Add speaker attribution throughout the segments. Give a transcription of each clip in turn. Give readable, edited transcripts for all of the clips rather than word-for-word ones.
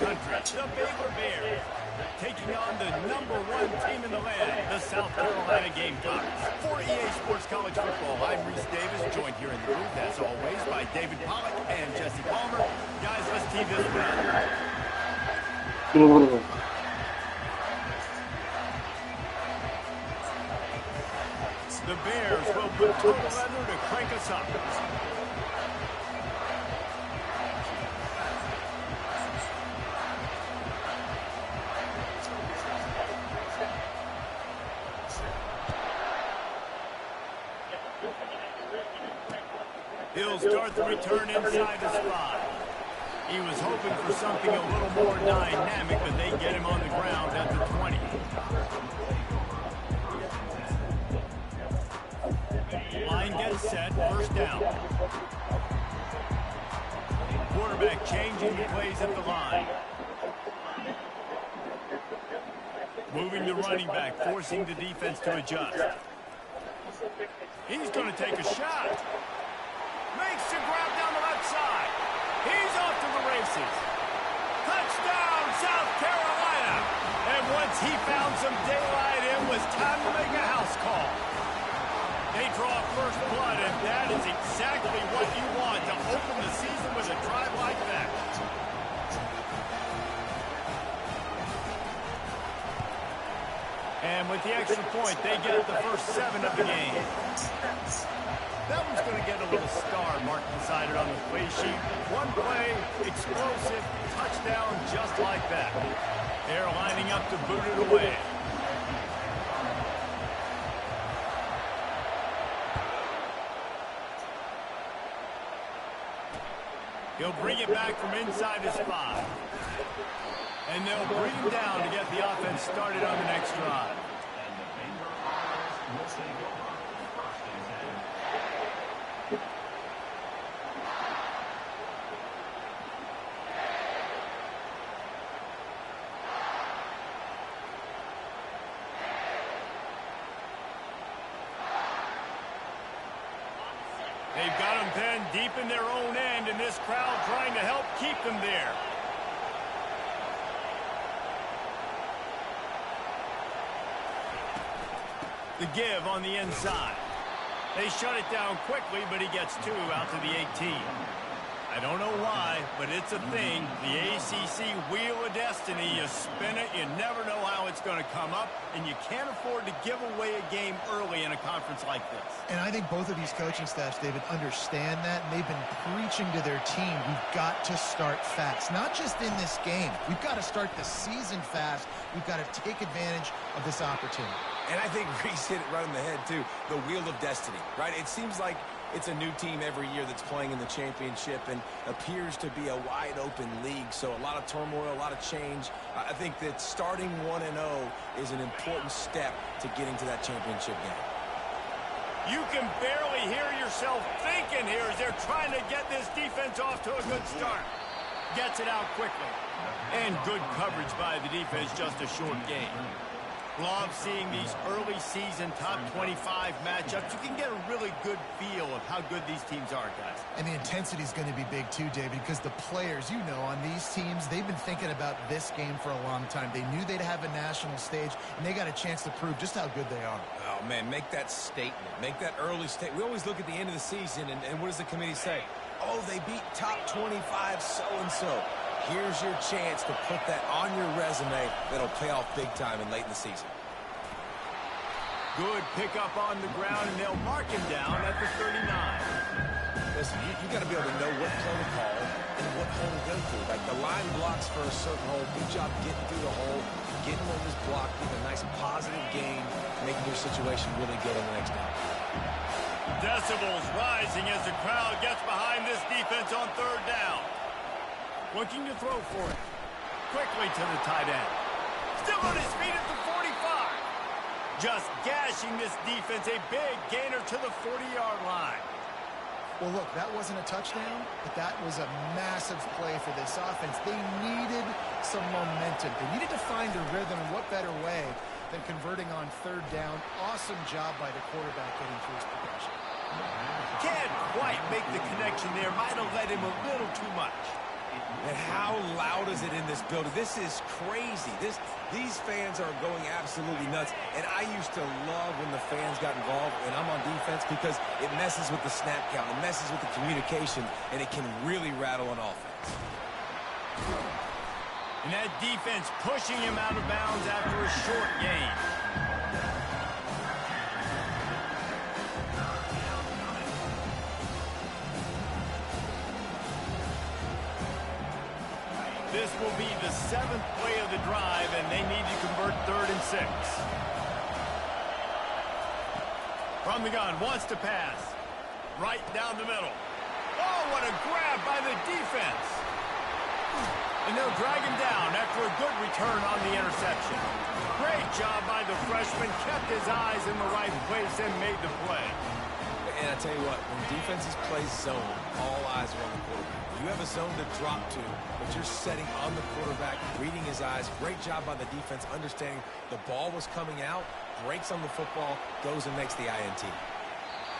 Speaker 1: country, the Baylor Bears, taking on the #1 team in the land, the South Carolina Gamecocks. For EA Sports College Football, I'm Reese Davis, joined here in the booth, as always, by David Pollack and Jesse Palmer. Guys, let's tee this one up. The Bears will put total leather to crank us up. He'll start the return inside the spot. He was hoping for something a little more dynamic, but they get him on the ground at the 20. Line gets set, first down. Quarterback changing the plays at the line. Moving the running back, forcing the defense to adjust. He's going to take a shot. Makes the grab down the left side. He's off to the races. Touchdown, South Carolina. And once he found some daylight, it was time to make a house call. They draw first blood, and that is exactly what you want to open the season with a drive like that. And with the extra point, they get the first 7 of the game. That one's going to get a little star marked beside it on the play sheet. One play, explosive, touchdown just like that. They're lining up to boot it away. He'll bring it back from inside his 5. And they'll bring him down to get the offense started on the next drive. They've got them pinned deep in their own end, and this crowd trying to help keep them there. The give on the inside. They shut it down quickly, but he gets 2 out to the 18. I don't know why, but it's a thing. The ACC Wheel of Destiny, you spin it, you never know how it's going to come up, and you can't afford to give away a game early in a conference like this.
Speaker 2: And I think both of these coaching staffs, David, understand that, and they've been preaching to their team, we've got to start fast. Not just in this game. We've got to start the season fast. We've got to take advantage of this opportunity.
Speaker 3: And I think Reese hit it right on the head, too. The Wheel of Destiny, right? It seems like it's a new team every year that's playing in the championship and appears to be a wide-open league. So a lot of turmoil, a lot of change. I think that starting 1-0 is an important step to getting to that championship game.
Speaker 1: You can barely hear yourself thinking here as they're trying to get this defense off to a good start. Gets it out quickly. And good coverage by the defense, just a short game. Love seeing these early season top 25 matchups. You can get a really good feel of how good these teams are, guys.
Speaker 2: And the intensity is going to be big too, David, because the players, you know, on these teams, they've been thinking about this game for a long time. They knew they'd have a national stage, and they got a chance to prove just how good they are.
Speaker 3: Oh, man, make that statement. Make that early statement. We always look at the end of the season, and what does the committee say? Oh, they beat top 25 so-and-so. Here's your chance to put that on your resume that'll pay off big time and late in the season.
Speaker 1: Good pickup on the ground, and they'll mark him down at the 39.
Speaker 3: Listen, you got to be able to know what play to call and what hole to go through. Like the line blocks for a certain hole. Good job getting through the hole, getting on this block, getting a nice positive gain, making your situation really good on the next down.
Speaker 1: Decibels rising as the crowd gets behind this defense on 3rd down. Looking to throw for it. Quickly to the tight end. Still on his feet at the 45. Just gashing this defense. A big gainer to the 40-yard line.
Speaker 2: Well, look, that wasn't a touchdown, but that was a massive play for this offense. They needed some momentum. They needed to find a rhythm, and what better way than converting on 3rd down. Awesome job by the quarterback getting through his progression.
Speaker 1: Can't quite make the connection there. Might have led him a little too much.
Speaker 3: And how loud is it in this building? This is crazy. These fans are going absolutely nuts. And I used to love when the fans got involved when I'm on defense because it messes with the snap count, it messes with the communication, and it can really rattle an offense.
Speaker 1: And that defense pushing him out of bounds after a short gain. This will be the 7th play of the drive, and they need to convert 3rd and 6. From the gun, wants to pass. Right down the middle. Oh, what a grab by the defense. And they'll drag him down after a good return on the interception. Great job by the freshman. Kept his eyes in the right place and made the play.
Speaker 3: And I tell you what, when defenses play zone, all eyes are on the quarterback. You have a zone to drop to, but you're setting on the quarterback, reading his eyes. Great job by the defense, understanding the ball was coming out, breaks on the football, goes and makes the INT.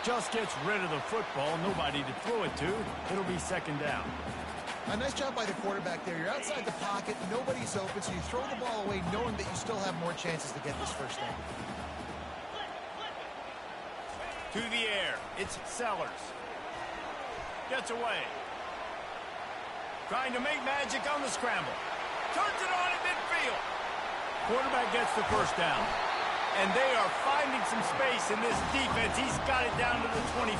Speaker 1: Just gets rid of the football, nobody to throw it to. It'll be 2nd down.
Speaker 2: A nice job by the quarterback there. You're outside the pocket, nobody's open, so you throw the ball away knowing that you still have more chances to get this 1st down.
Speaker 1: To the air, it's Sellers. Gets away. Trying to make magic on the scramble. Turns it on at midfield. Quarterback gets the 1st down. And they are finding some space in this defense. He's got it down to the 25.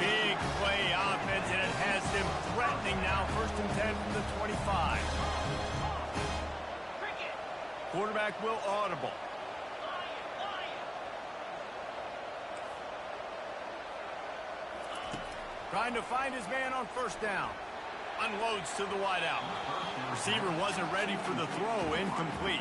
Speaker 1: Big play offense, and it has them threatening now. 1st and 10 from the 25. Quarterback will audible. Trying to find his man on 1st down. Unloads to the wideout. Receiver wasn't ready for the throw. Incomplete.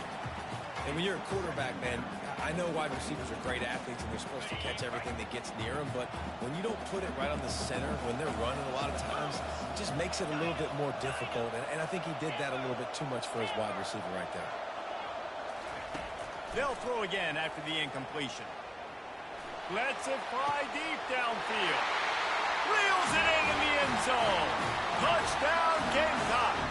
Speaker 3: And when you're a quarterback, man, I know wide receivers are great athletes and they're supposed to catch everything that gets near them, but when you don't put it right on the center, when they're running a lot of times, it just makes it a little bit more difficult. And I think he did that a little bit too much for his wide receiver right there.
Speaker 1: They'll throw again after the incompletion. Lets it fly deep downfield. Reels it in the end zone. Touchdown, Gamecocks.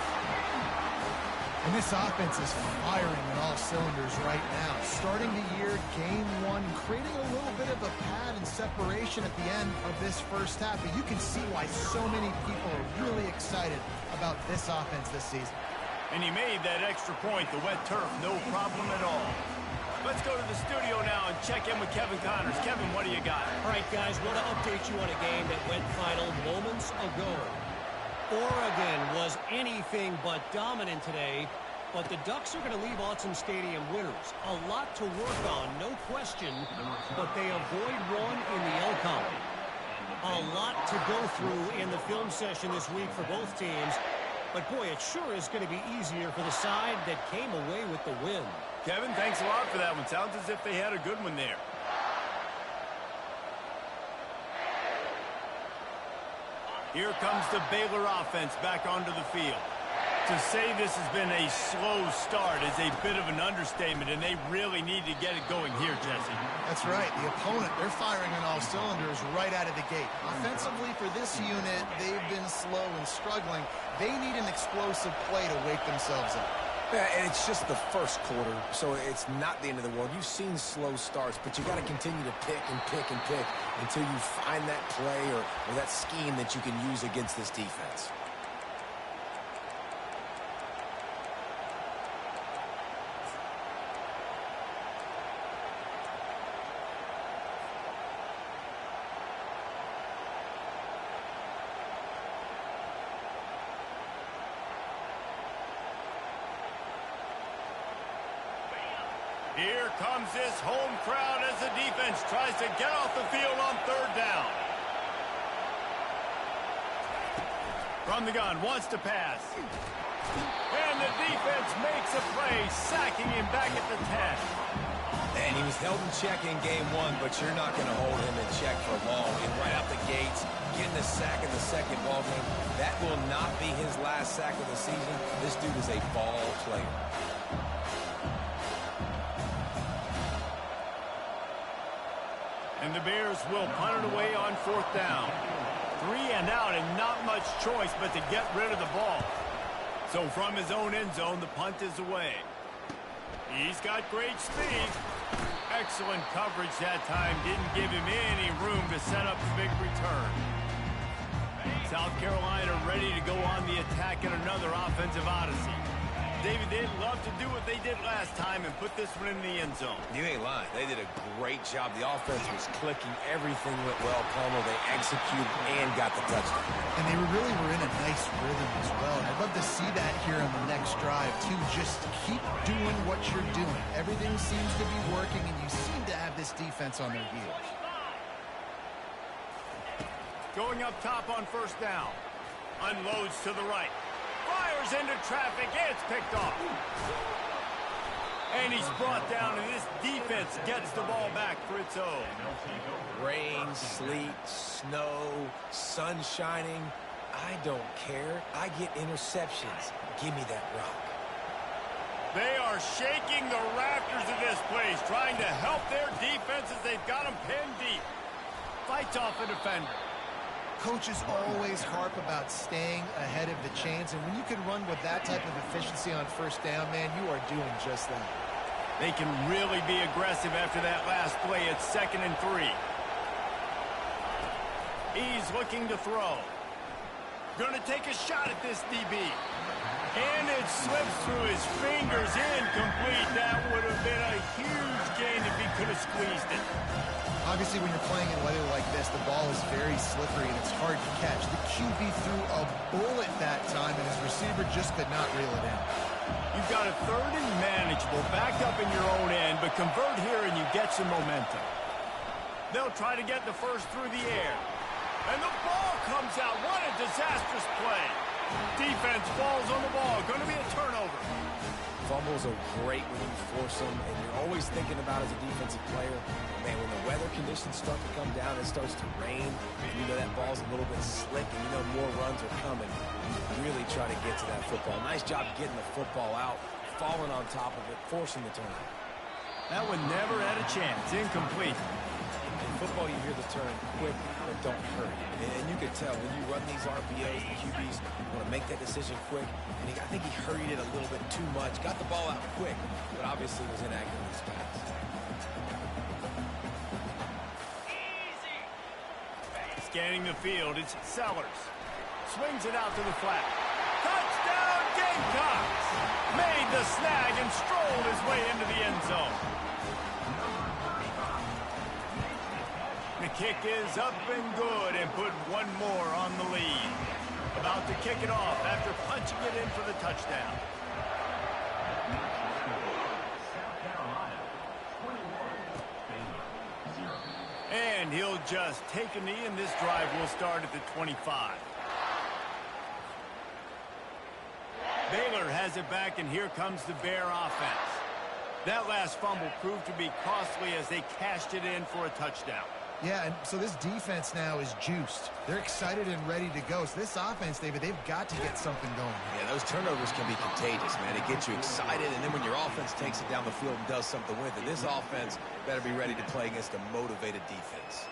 Speaker 2: And this offense is firing on all cylinders right now. Starting the year, game 1, creating a little bit of a pad and separation at the end of this 1st half. But you can see why so many people are really excited about this offense this season.
Speaker 1: And he made that extra point, the wet turf, no problem at all. Let's go to the studio now and check in with Kevin Connors. Kevin, what do you got?
Speaker 4: All right, guys, want to update you on a game that went final moments ago. Oregon was anything but dominant today, but the Ducks are going to leave Autzen Stadium winners. A lot to work on, no question, but they avoid one in the Elcom. A lot to go through in the film session this week for both teams, but boy, it sure is going to be easier for the side that came away with the win.
Speaker 1: Kevin, thanks a lot for that one. Sounds as if they had a good one there. Here comes the Baylor offense back onto the field. To say this has been a slow start is a bit of an understatement, and they really need to get it going here, Jesse.
Speaker 2: That's right. The opponent, they're firing on all cylinders right out of the gate. Offensively, for this unit, they've been slow and struggling. They need an explosive play to wake themselves up.
Speaker 3: Yeah, and it's just the 1st quarter, so it's not the end of the world. You've seen slow starts, but you got to continue to pick and pick and pick until you find that play or that scheme that you can use against this defense.
Speaker 1: Here comes this home crowd as the defense tries to get off the field on 3rd down. From the gun, wants to pass. And the defense makes a play, sacking him back at the 10.
Speaker 3: And he was held in check in game 1, but you're not going to hold him in check for long. And right out the gates, getting a sack in the 2nd ball game, that will not be his last sack of the season. This dude is a ball player.
Speaker 1: And the Bears will punt it away on 4th down. 3 and out and not much choice but to get rid of the ball. So from his own end zone, the punt is away. He's got great speed. Excellent coverage that time. Didn't give him any room to set up the big return. South Carolina ready to go on the attack in another offensive odyssey. David, they'd love to do what they did last time and put this one in the end zone.
Speaker 3: You ain't lying. They did a great job. The offense was clicking. Everything went well, Palmer. They executed and got the touchdown.
Speaker 2: And they really were in a nice rhythm as well. And I'd love to see that here on the next drive, too. Just keep doing what you're doing. Everything seems to be working, and you seem to have this defense on their heels.
Speaker 1: Going up top on first down. Unloads to the right. Fires into traffic. It's picked off. And he's brought down, and this defense gets the ball back for its own.
Speaker 3: Rain, sleet, snow, sun shining. I don't care. I get interceptions. Give me that rock.
Speaker 1: They are shaking the rafters of this place, trying to help their defense as they've got them pinned deep. Fights off a defender.
Speaker 2: Coaches always harp about staying ahead of the chains, and when you can run with that type of efficiency on first down, man, you are doing just that.
Speaker 1: They can really be aggressive after that last play. It's 2nd and 3. He's looking to throw. Going to take a shot at this DB. And it slips through his fingers, incomplete. That would have been a huge gain if he could have squeezed it.
Speaker 2: Obviously, when you're playing in weather like this, the ball is very slippery and it's hard to catch. The QB threw a bullet that time, and his receiver just could not reel it in.
Speaker 1: You've got a 3rd and manageable, backed up in your own end, but convert here and you get some momentum. They'll try to get the first through the air. And the ball comes out. What a disastrous play. Defense falls on the ball. Going to be a turnover.
Speaker 3: Fumbles are great when you force them, and you're always thinking about as a defensive player, man, when the weather conditions start to come down, it starts to rain, and you know that ball's a little bit slick, and you know more runs are coming. You really try to get to that football. Nice job getting the football out, falling on top of it, forcing the turnover.
Speaker 1: That one never had a chance. Incomplete.
Speaker 3: In football, you hear the term quick, but don't hurry. And you can tell when you run these RPOs, the QBs want to make that decision quick. And I think he hurried it a little bit too much. Got the ball out quick, but obviously was inaccurate in his pass.
Speaker 1: Scanning the field, it's Sellers. Swings it out to the flat. Touchdown, Gamecocks! Made the snag and strolled his way into the end zone. The kick is up and good and put one more on the lead. About to kick it off after punching it in for the touchdown. And he'll just take a knee, and this drive will start at the 25. Baylor has it back, and here comes the Bear offense. That last fumble proved to be costly as they cashed it in for a touchdown.
Speaker 2: Yeah, and so this defense now is juiced. They're excited and ready to go. So this offense, David, they've got to get something going.
Speaker 3: Yeah, those turnovers can be contagious, man. It gets you excited, and then when your offense takes it down the field and does something with it, this offense better be ready to play against a motivated defense.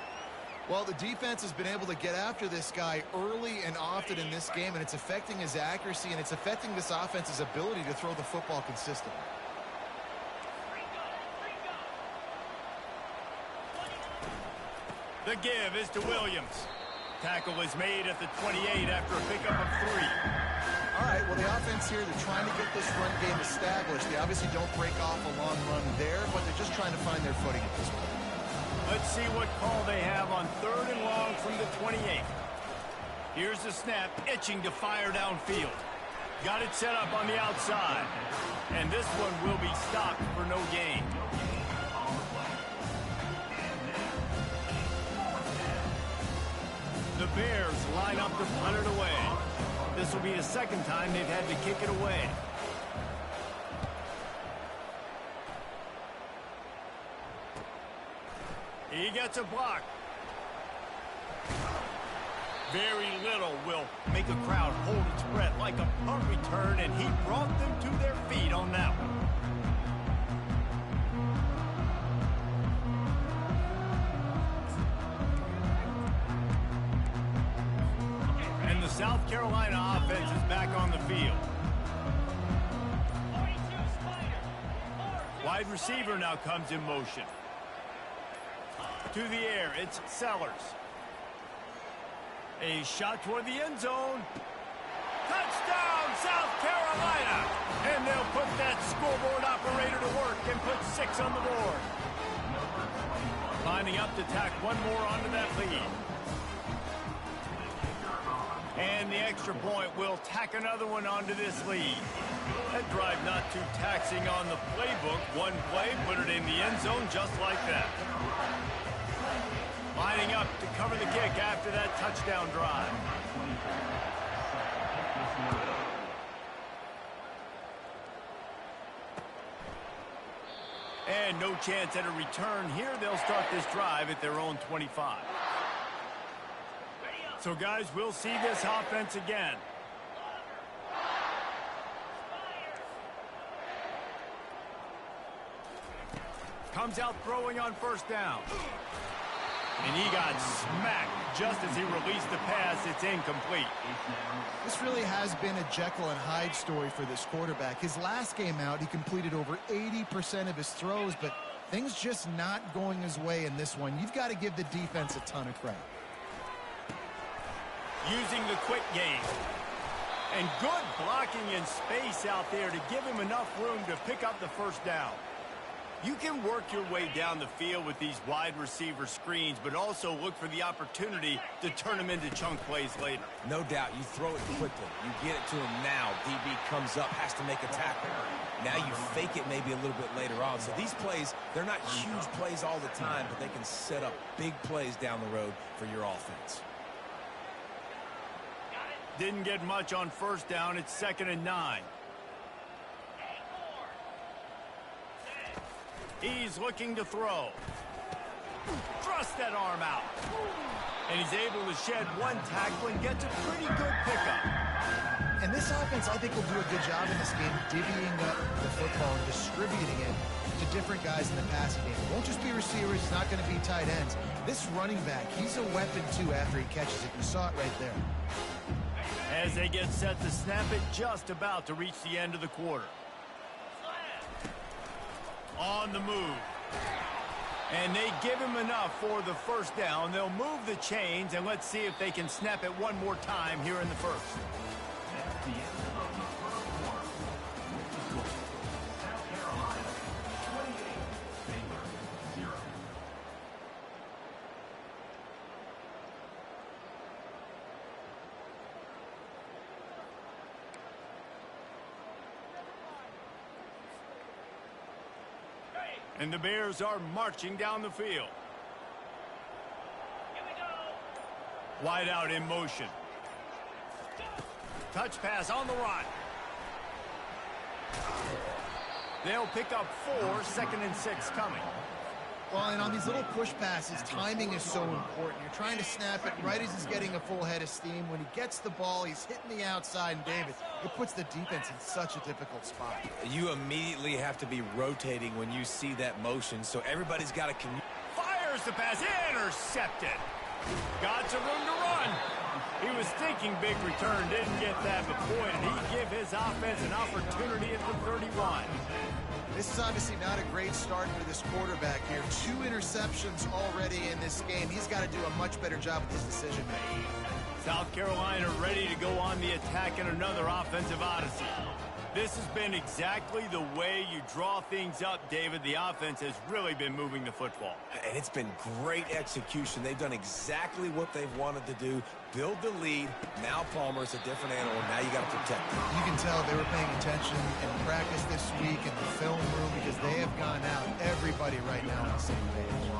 Speaker 2: Well, the defense has been able to get after this guy early and often in this game, and it's affecting his accuracy, and it's affecting this offense's ability to throw the football consistently.
Speaker 1: The give is to Williams. Tackle is made at the 28 after a pickup of 3.
Speaker 2: All right, well, the offense here, they're trying to get this run game established. They obviously don't break off a long run there, but they're just trying to find their footing at this point.
Speaker 1: Let's see what call they have on 3rd and long from the 28. Here's the snap, itching to fire downfield. Got it set up on the outside. And this one will be stopped for no gain. The Bears line up to punt it away. This will be the 2nd time they've had to kick it away. He gets a block. Very little will make a crowd hold its breath like a punt return, and he brought them to their feet on that one. South Carolina offense is back on the field. Wide receiver now comes in motion. To the air, it's Sellers. A shot toward the end zone. Touchdown, South Carolina! And they'll put that scoreboard operator to work and put 6 on the board. Lining up to tack one more onto that lead. And the extra point will tack another one onto this lead. That drive not too taxing on the playbook. One play, put it in the end zone just like that. Lining up to cover the kick after that touchdown drive. And no chance at a return here. They'll start this drive at their own 25. So, guys, we'll see this offense again. Comes out throwing on first down. And he got smacked just as he released the pass. It's incomplete.
Speaker 2: This really has been a Jekyll and Hyde story for this quarterback. His last game out, he completed over 80% of his throws, but things just not going his way in this one. You've got to give the defense a ton of credit.
Speaker 1: Using the quick game. And good blocking in space out there to give him enough room to pick up the first down. You can work your way down the field with these wide receiver screens, but also look for the opportunity to turn them into chunk plays later.
Speaker 3: No doubt, you throw it quickly. You get it to him now. DB comes up, has to make a tackle. Now you fake it maybe a little bit later on. So these plays, they're not huge plays all the time, but they can set up big plays down the road for your offense.
Speaker 1: Didn't get much on first down. It's 2nd and 9. He's looking to throw. Thrust that arm out. And he's able to shed one tackle and gets a pretty good pickup.
Speaker 2: And this offense, I think, will do a good job in this game divvying up the football and distributing it to different guys in the passing game. It won't just be receivers. It's not going to be tight ends. This running back, he's a weapon, too, after he catches it. You saw it right there.
Speaker 1: As they get set to snap it, just about to reach the end of the quarter. On the move. And they give him enough for the first down. They'll move the chains, and let's see if they can snap it one more time here in the first.
Speaker 5: At the end of the first quarter, South Carolina 28, Baylor 0.
Speaker 1: And the Bears are marching down the field.
Speaker 5: Here we go.
Speaker 1: Wide out in motion. Touch pass on the run. They'll pick up 4, 2nd and 6 coming.
Speaker 2: Well, and on these little push passes, timing is so important. You're trying to snap it right as he's getting a full head of steam. When he gets the ball, he's hitting the outside, and David, it puts the defense in such a difficult spot.
Speaker 3: You immediately have to be rotating when you see that motion, so everybody's got to
Speaker 1: Fires the pass, intercepted. Got some room to run. He was thinking big return, didn't get that, but boy, did he give his offense an opportunity at the 31.
Speaker 2: This is obviously not a great start for this quarterback here. 2 interceptions already in this game. He's got to do a much better job with his decision making.
Speaker 1: South Carolina ready to go on the attack in another offensive odyssey. This has been exactly the way you draw things up, David. The offense has really been moving the football.
Speaker 3: And it's been great execution. They've done exactly what they've wanted to do. Build the lead. Now Palmer's a different animal. Now you got to protect him.
Speaker 2: You can tell they were paying attention in practice this week in the film room because they have gone out, everybody right now on the same page.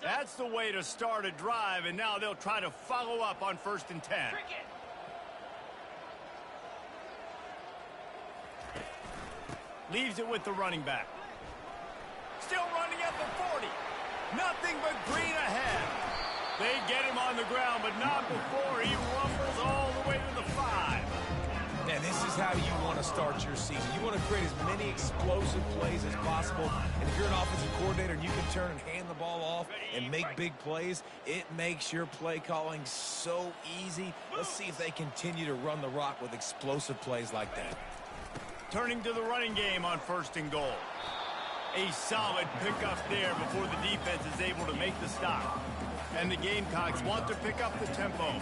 Speaker 1: That's the way to start a drive, and now they'll try to follow up on 1st and 10. Leaves it with the running back. Still running at the 40. Nothing but green ahead. They get him on the ground, but not before he rumbles all the way to the 5.
Speaker 3: And this is how you want to start your season. You want to create as many explosive plays as possible. And if you're an offensive coordinator and you can turn and hand the ball off and make big plays, it makes your play calling so easy. Let's see if they continue to run the rock with explosive plays like that.
Speaker 1: Turning to the running game on 1st and goal. A solid pickup there before the defense is able to make the stop. And the Gamecocks want to pick up the tempo.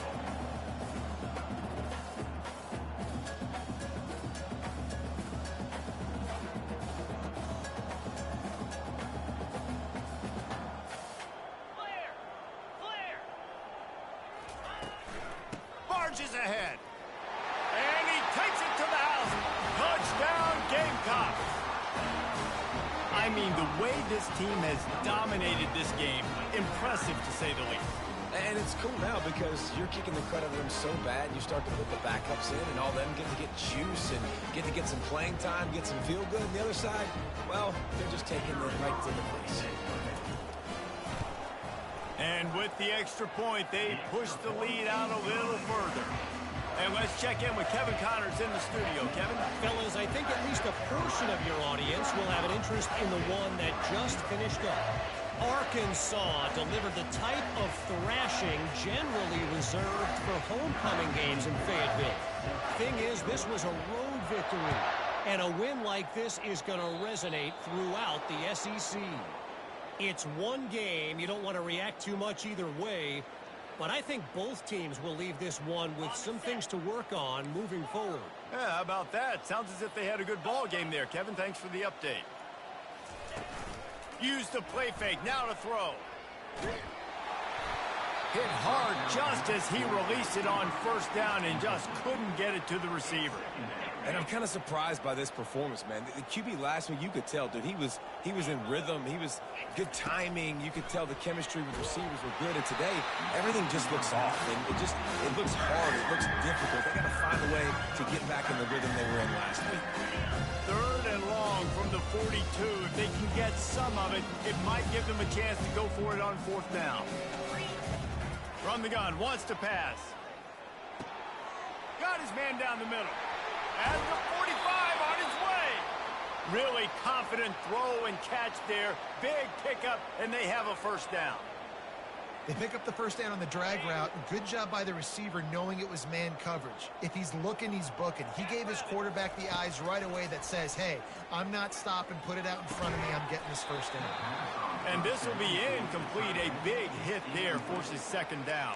Speaker 1: Barges ahead. And he takes it to the house. Touchdown, Gamecocks. I mean, the way this team has dominated this game, impressive to say the least.
Speaker 3: And it's cool now because you're kicking the credit of them so bad, you start to put the backups in, and all them get to get juice and get to get some playing time, get some feel good. And the other side, well, they're just taking it right to the face.
Speaker 1: And with the extra point, they push the lead out a little further. And let's check in with Kevin Connors in the studio. Kevin?
Speaker 4: Fellas, I think at least a portion of your audience will have an interest in the one that just finished up. Arkansas delivered the type of thrashing generally reserved for homecoming games in Fayetteville. Thing is, this was a road victory, and a win like this is going to resonate throughout the SEC. It's one game. You don't want to react too much either way, but I think both teams will leave this one with some things to work on moving forward.
Speaker 1: Yeah, how about that? Sounds as if they had a good ball game there. Kevin, thanks for the update. Use the play fake. Now to throw. Hit hard just as he released it on 1st down and just couldn't get it to the receiver.
Speaker 3: And I'm kind of surprised by this performance, man. The QB last week, you could tell, dude, he was in rhythm. He was good timing. You could tell the chemistry with receivers were good. And today, everything just looks off. And it looks hard. It looks difficult. They got to find a way to get back in the rhythm they were in last week.
Speaker 1: 3rd and long from the 42. If they can get some of it, it might give them a chance to go for it on 4th down. From the gun, wants to pass. Got his man down the middle. At the 45 on his way. Really confident throw and catch there. Big pickup, and they have a 1st down.
Speaker 2: They pick up the 1st down on the drag route. Good job by the receiver knowing it was man coverage. If he's looking, he's booking. He gave his quarterback the eyes right away that says, hey, I'm not stopping. Put it out in front of me. I'm getting this 1st down.
Speaker 1: And this will be incomplete. A big hit there forces 2nd down.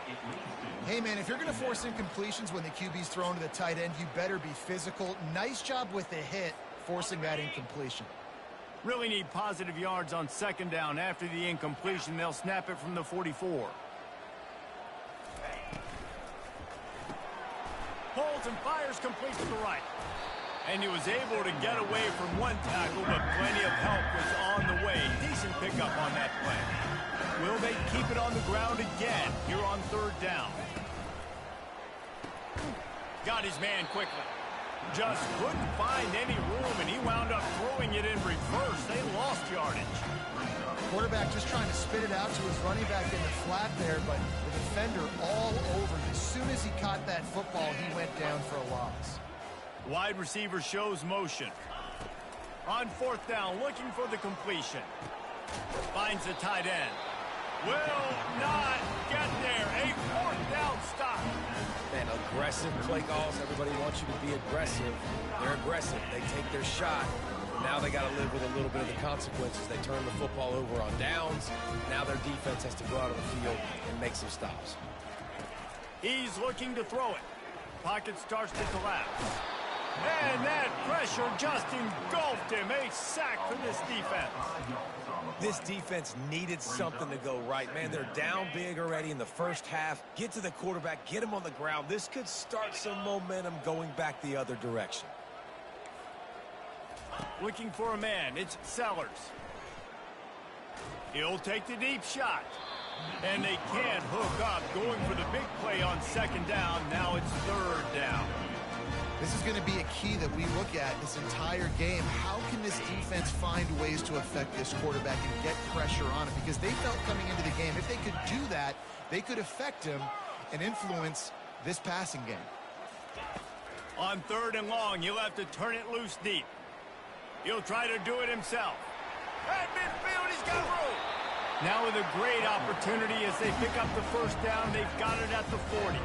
Speaker 2: Hey, man, if you're going to force incompletions when the QB's thrown to the tight end, you better be physical. Nice job with the hit, forcing that incompletion.
Speaker 1: Really need positive yards on 2nd down. After the incompletion, they'll snap it from the 44. Holds and fires complete to the right. And he was able to get away from one tackle, but plenty of help was on the way. Decent pickup on that play. Will they keep it on the ground again here on 3rd down? Got his man quickly. Just couldn't find any room, and he wound up throwing it in reverse. They lost yardage.
Speaker 2: Quarterback just trying to spit it out to his running back in the flat there, but the defender all over him. As soon as he caught that football, he went down for a loss.
Speaker 1: Wide receiver shows motion. On 4th down, looking for the completion. Finds the tight end. Will not get there. A 4th down stop.
Speaker 3: Man, aggressive play calls. Everybody wants you to be aggressive. They're aggressive. They take their shot. Now they got to live with a little bit of the consequences. They turn the football over on downs. Now their defense has to go out on the field and make some stops.
Speaker 1: He's looking to throw it. Pocket starts to collapse. And that pressure just engulfed him. A sack for this defense.
Speaker 3: This defense needed something to go right. Man, they're down big already in the 1st half. Get to the quarterback, get him on the ground. This could start some momentum going back the other direction.
Speaker 1: Looking for a man. It's Sellers. He'll take the deep shot. And they can't hook up. Going for the big play on 2nd down. Now it's 3rd down.
Speaker 2: This is going to be a key that we look at this entire game. How can this defense find ways to affect this quarterback and get pressure on him? Because they felt coming into the game, if they could do that, they could affect him and influence this passing game.
Speaker 1: On 3rd and long, he'll have to turn it loose deep. He'll try to do it himself. At midfield, he's got room. Now with a great opportunity as they pick up the first down, they've got it at the 40.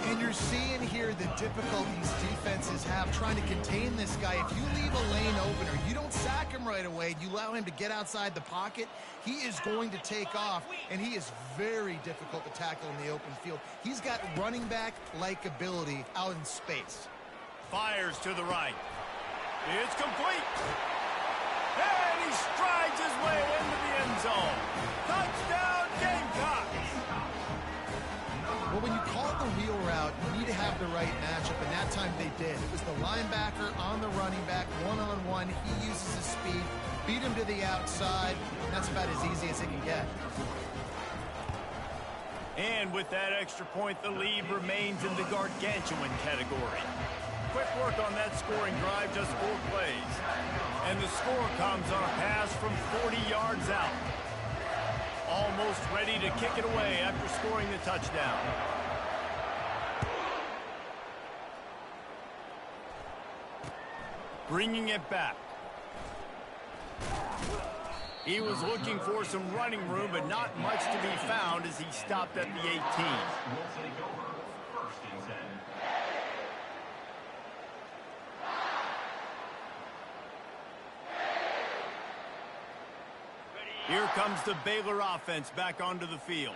Speaker 2: And you're seeing here the difficulties defenses have trying to contain this guy. If you leave a lane open or you don't sack him right away, you allow him to get outside the pocket, he is going to take off, and he is very difficult to tackle in the open field. He's got running back-like ability out in space.
Speaker 1: Fires to the right. It's complete. And he strides his way into the end zone. Touchdown, Gamecocks!
Speaker 2: Well, when you call the wheel route, you need to have the right matchup, and that time they did. It was the linebacker on the running back, one-on-one. He uses his speed, beat him to the outside, and that's about as easy as it can get.
Speaker 1: And with that extra point, the lead remains in the gargantuan category. Quick work on that scoring drive, just 4 plays. And the score comes on a pass from 40 yards out. Almost ready to kick it away after scoring the touchdown. Bringing it back. He was looking for some running room, but not much to be found as he stopped at the 18.
Speaker 5: Will take over. 1st and 10.
Speaker 1: Here comes the Baylor offense back onto the field.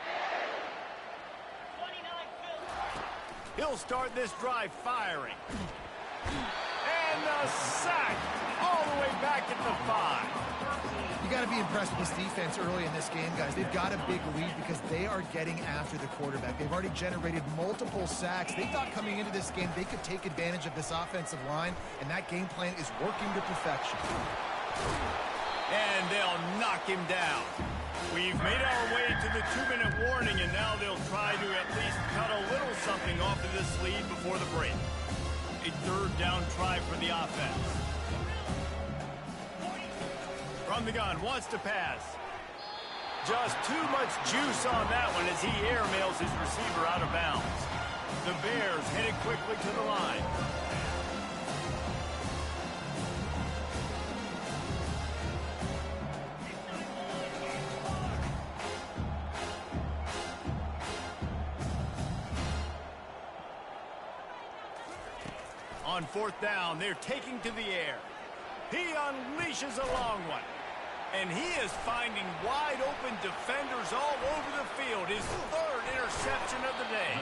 Speaker 1: He'll start this drive firing. And a sack all the way back at the 5.
Speaker 2: You got to be impressed with this defense early in this game, guys. They've got a big lead because they are getting after the quarterback. They've already generated multiple sacks. They thought coming into this game they could take advantage of this offensive line, and that game plan is working to perfection.
Speaker 1: And they'll knock him down. We've made our way to the 2-minute warning, and now they'll try to at least cut a little something off of this lead before the break. A 3rd down try for the offense. From the gun, wants to pass. Just too much juice on that one as he airmails his receiver out of bounds. The Bears headed quickly to the line. On 4th down, they're taking to the air. He unleashes a long one. And he is finding wide open defenders all over the field. His 3rd interception of the day.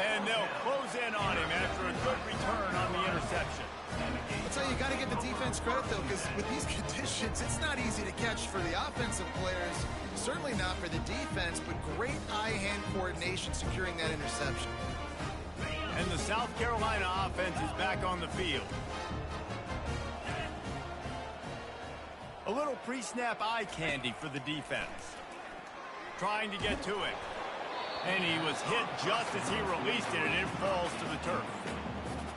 Speaker 1: And they'll close in on him after a good return on the interception.
Speaker 2: I'll tell you, you got to give the defense credit, though, because with these conditions, it's not easy to catch for the offensive players. Certainly not for the defense, but great eye-hand coordination securing that interception.
Speaker 1: And the South Carolina offense is back on the field. A little pre-snap eye candy for the defense. Trying to get to it. And he was hit just as he released it, and it falls to the turf.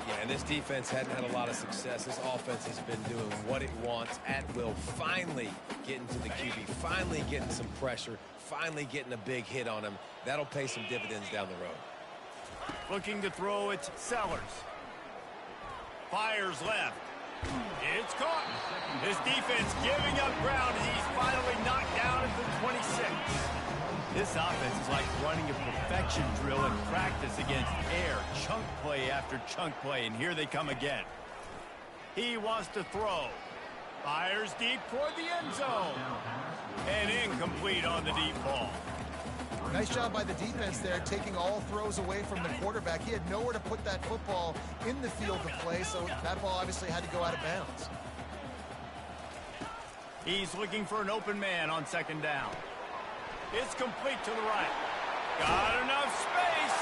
Speaker 3: Yeah, and this defense hadn't had a lot of success. This offense has been doing what it wants at will. Finally getting to the QB. Finally getting some pressure. Finally getting a big hit on him. That'll pay some dividends down the road.
Speaker 1: Looking to throw it, Sellers. Fires left. It's caught. His defense giving up ground as he's finally knocked down at the 26. This offense is like running a perfection drill in practice against air. Chunk play after chunk play, and here they come again. He wants to throw. Fires deep toward the end zone. And incomplete on the deep ball.
Speaker 2: Nice job by the defense there, taking all throws away from the quarterback. He had nowhere to put that football in the field to play, so that ball obviously had to go out of bounds.
Speaker 1: He's looking for an open man on 2nd down. It's complete to the right. Got enough space.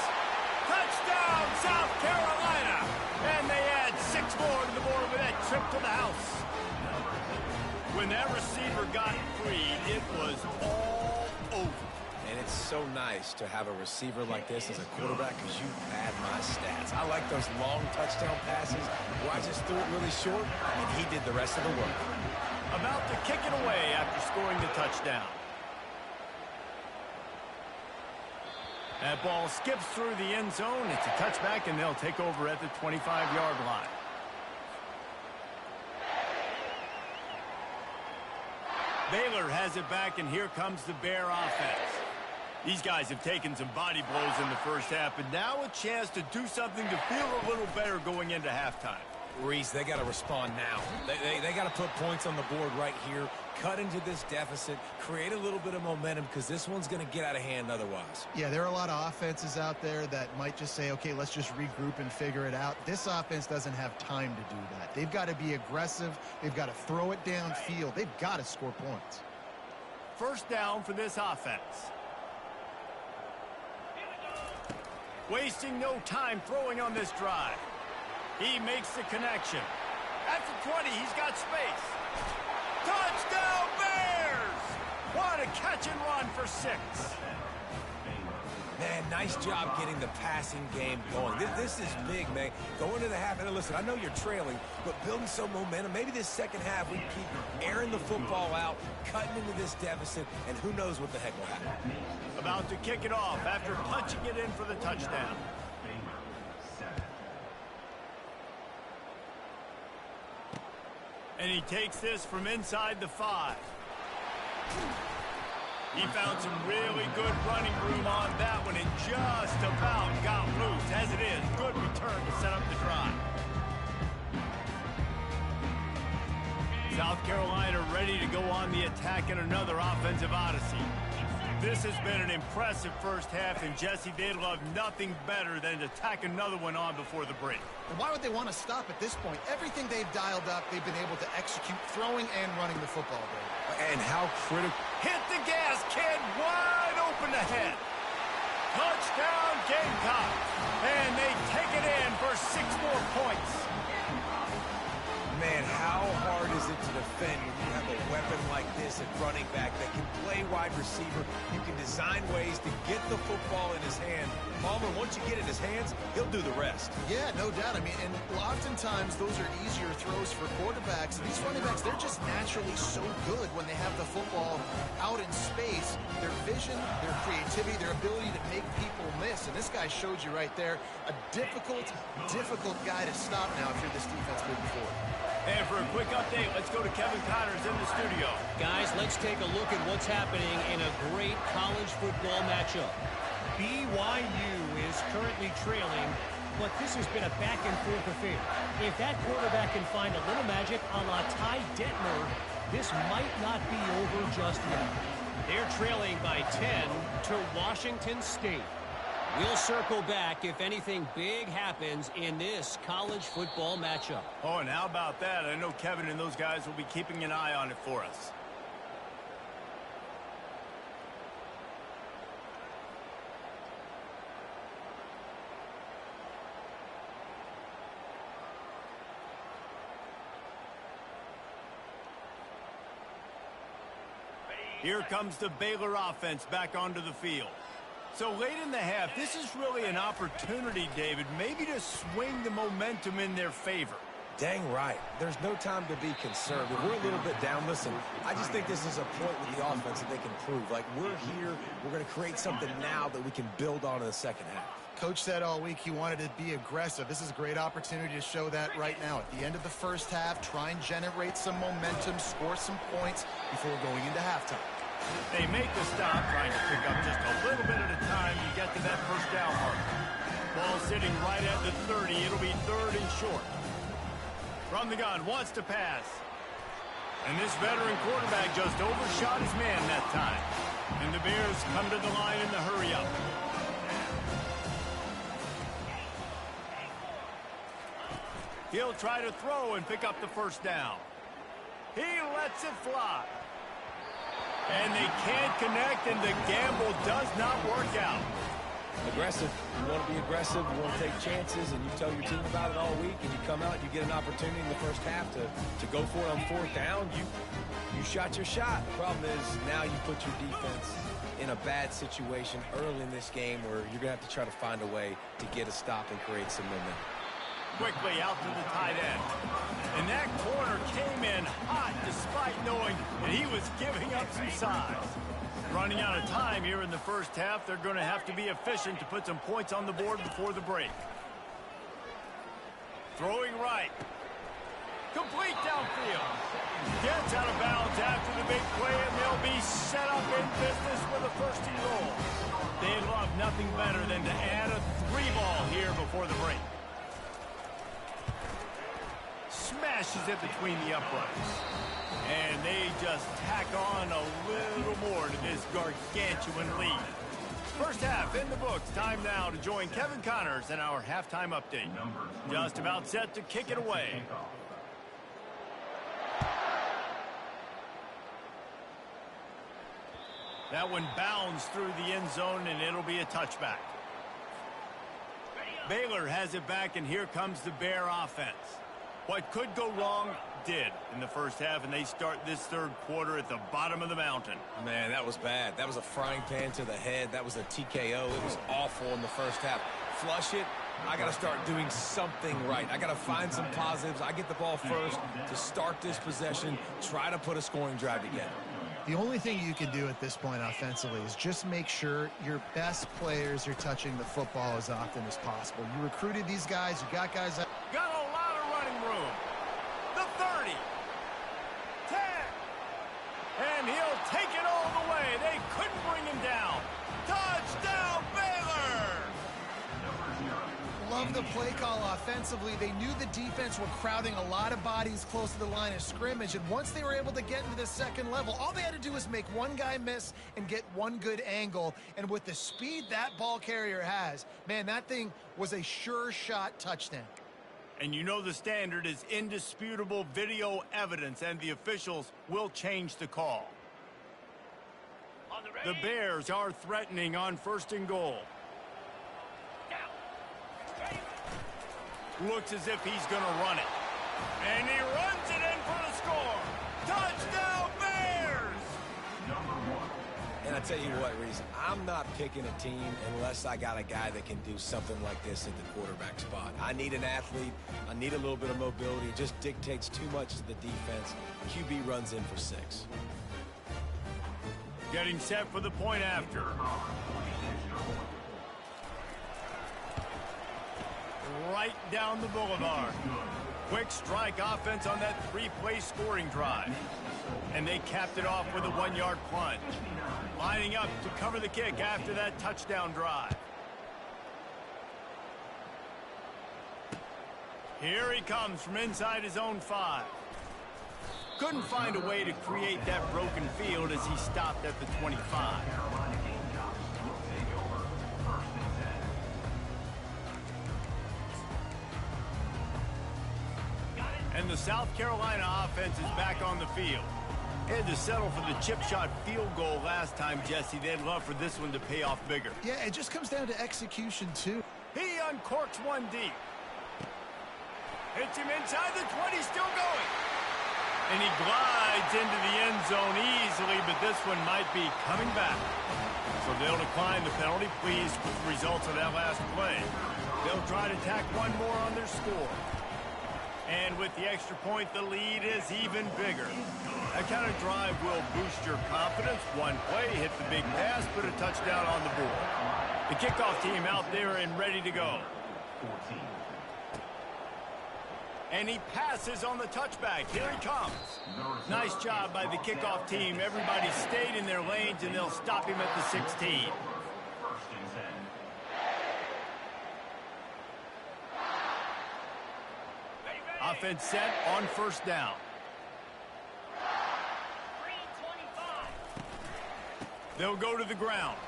Speaker 1: Touchdown, South Carolina. And they add 6 more to the board with that trip to the house. When that receiver got free, it was all over.
Speaker 3: And it's so nice to have a receiver like this as a quarterback because you pad my stats. I like those long touchdown passes where I just threw it really short, and he did the rest of the work.
Speaker 1: About to kick it away after scoring the touchdown. That ball skips through the end zone. It's a touchback, and they'll take over at the 25-yard line. Baylor has it back, and here comes the Bear offense. These guys have taken some body blows in the first half, but now a chance to do something to feel a little better going into halftime.
Speaker 3: Reese, they got to respond now. They got to put points on the board right here, cut into this deficit, create a little bit of momentum, because this one's going to get out of hand otherwise.
Speaker 2: Yeah, there are a lot of offenses out there that might just say, okay, let's just regroup and figure it out. This offense doesn't have time to do that. They've got to be aggressive. They've got to throw it downfield. They've got to score points.
Speaker 1: First down for this offense. Wasting no time throwing on this drive. He makes the connection. At the 20, he's got space. Touchdown, Bears! What a catch and run for 6.
Speaker 3: Man, nice job getting the passing game going. This is big, man. Going to the half, and listen, I know you're trailing, but building some momentum. Maybe this second half we keep airing the football out, cutting into this deficit, and who knows what the heck will happen.
Speaker 1: About to kick it off after punching it in for the touchdown. And he takes this from inside the 5. He found some really good running room on that one and just about got loose. As it is, good return to set up the drive. South Carolina ready to go on the attack in another offensive odyssey. This has been an impressive first half, and Jesse, they'd love nothing better than to tack another one on before the break.
Speaker 2: And why would they want to stop at this point? Everything they've dialed up, they've been able to execute throwing and running the football, Dave.
Speaker 3: And how critical.
Speaker 1: Hit the gas, kid, wide open ahead. Touchdown, Gamecocks. And they take it in for 6 more points.
Speaker 3: Man, how hard is it to defend when you have a weapon like this at running back that can play wide receiver? You can design ways to get the football in his hand. Palmer, once you get it in his hands, he'll do the rest.
Speaker 2: Yeah, no doubt. I mean, and oftentimes those are easier throws for quarterbacks. And these running backs, they're just naturally so good when they have the football out in space. Their vision, their creativity, their ability to make people miss. And this guy showed you right there, a difficult guy to stop now if you're this defense moving forward.
Speaker 1: And for a quick update, let's go to Kevin Connors in the studio.
Speaker 4: Guys, let's take a look at what's happening in a great college football matchup. BYU is currently trailing, but this has been a back-and-forth affair. If that quarterback can find a little magic a la Ty Detmer, this might not be over just yet. They're trailing by 10 to Washington State. We'll circle back if anything big happens in this college football matchup.
Speaker 1: Oh, and how about that? I know Kevin and those guys will be keeping an eye on it for us. Here comes the Baylor offense back onto the field. So late in the half, this is really an opportunity, David, maybe to swing the momentum in their favor.
Speaker 3: Dang right. There's no time to be conservative. We're a little bit down. Listen, I just think this is a point with the offense that they can prove. Like, we're here, we're going to create something now that we can build on in the second half.
Speaker 2: Coach said all week he wanted to be aggressive. This is a great opportunity to show that right now. At the end of the first half, try and generate some momentum, score some points before going into halftime.
Speaker 1: They make the stop, trying to pick up just a little bit at a time to get to that first down mark. Ball sitting right at the 30. It'll be 3rd and short. From the gun, wants to pass. And this veteran quarterback just overshot his man that time. And the Bears come to the line in the hurry-up. He'll try to throw and pick up the first down. He lets it fly. And they can't connect, and the gamble does not work out.
Speaker 3: Aggressive. You want to be aggressive. You want to take chances, and you tell your team about it all week, and you come out, you get an opportunity in the first half to go for it on 4th down. You shot your shot. The problem is now you put your defense in a bad situation early in this game where you're going to have to try to find a way to get a stop and create some momentum.
Speaker 1: Quickly out to the tight end. And that corner came in hot despite knowing that he was giving up some size. Running out of time here in the first half. They're going to have to be efficient to put some points on the board before the break. Throwing right. Complete downfield. Gets out of bounds after the big play, and they'll be set up in business with a first and goal. They'd love nothing better than to add a 3-ball here before the break. Smashes it between the uprights. And they just tack on a little more to this gargantuan lead. First half in the books. Time now to join Kevin Connors in our halftime update. Just about set to kick it away. That one bounds through the end zone, and it'll be a touchback. Baylor has it back, and here comes the Bear offense. What could go wrong did in the first half, and they start this third quarter at the bottom of the mountain.
Speaker 3: Man, that was bad. That was a frying pan to the head. That was a TKO. It was awful in the first half. Flush it. I got to start doing something right. I got to find some positives. I get the ball first to start this possession, try to put a scoring drive together.
Speaker 2: The only thing you can do at this point offensively is just make sure your best players are touching the football as often as possible. You recruited these guys. You got guys that
Speaker 1: got a lot of running room. The 30. 10. And he'll take it all the way. They couldn't bring him down. Touchdown, Baylor!
Speaker 2: love the play call offensively. They knew the defense were crowding a lot of bodies close to the line of scrimmage, and once they were able to get into the second level, all they had to do was make one guy miss and get one good angle. And with the speed that ball carrier has, man, that thing was a sure shot touchdown.
Speaker 1: And you know the standard is indisputable video evidence, and the officials will change the call. The Bears are threatening on 1st and goal. Looks as if he's going to run it. And he runs it in for the score. Touchdown, Bears!
Speaker 3: And I tell you what, Reese, I'm not picking a team unless I got a guy that can do something like this at the quarterback spot. I need an athlete. I need a little bit of mobility. It just dictates too much to the defense. QB runs in for 6.
Speaker 1: Getting set for the point after. Right down the boulevard. Quick strike offense on that 3-play scoring drive. And they capped it off with a 1-yard plunge. Lining up to cover the kick after that touchdown drive. Here he comes from inside his own 5. Couldn't find a way to create that broken field as he stopped at the 25. And the South Carolina offense is back on the field. They had to settle for the chip shot field goal last time, Jesse. They'd love for this one to pay off bigger.
Speaker 2: Yeah, it just comes down to execution, too.
Speaker 1: He uncorks one deep. Hits him inside the 20, still going. And he glides into the end zone easily, but this one might be coming back. So they'll decline the penalty, pleased with the results of that last play. They'll try to tack one more on their score. And with the extra point, the lead is even bigger. That kind of drive will boost your confidence. One play, hit the big pass, put a touchdown on the board. The kickoff team out there and ready to go. And he passes on the touchback. Here he comes. Nice job by the kickoff team. Everybody stayed in their lanes, and they'll stop him at the 16. Offense set on 1st down. They'll go to the ground.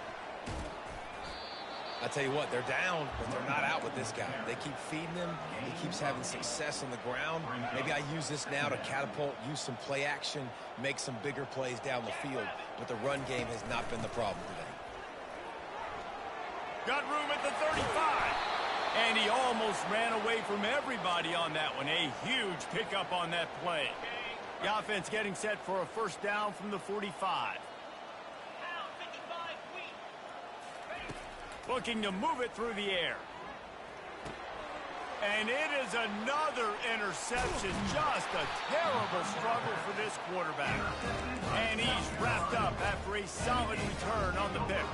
Speaker 3: I tell you what, they're down, but they're not out with this guy. They keep feeding him. He keeps having success on the ground. Maybe I use this now to catapult, use some play action, make some bigger plays down the field. But the run game has not been the problem today.
Speaker 1: Got room at the 35. And he almost ran away from everybody on that one. A huge pickup on that play. The offense getting set for a 1st down from the 45. Looking to move it through the air. And it is another interception. Just a terrible struggle for this quarterback. And he's wrapped up after a solid return on the pick.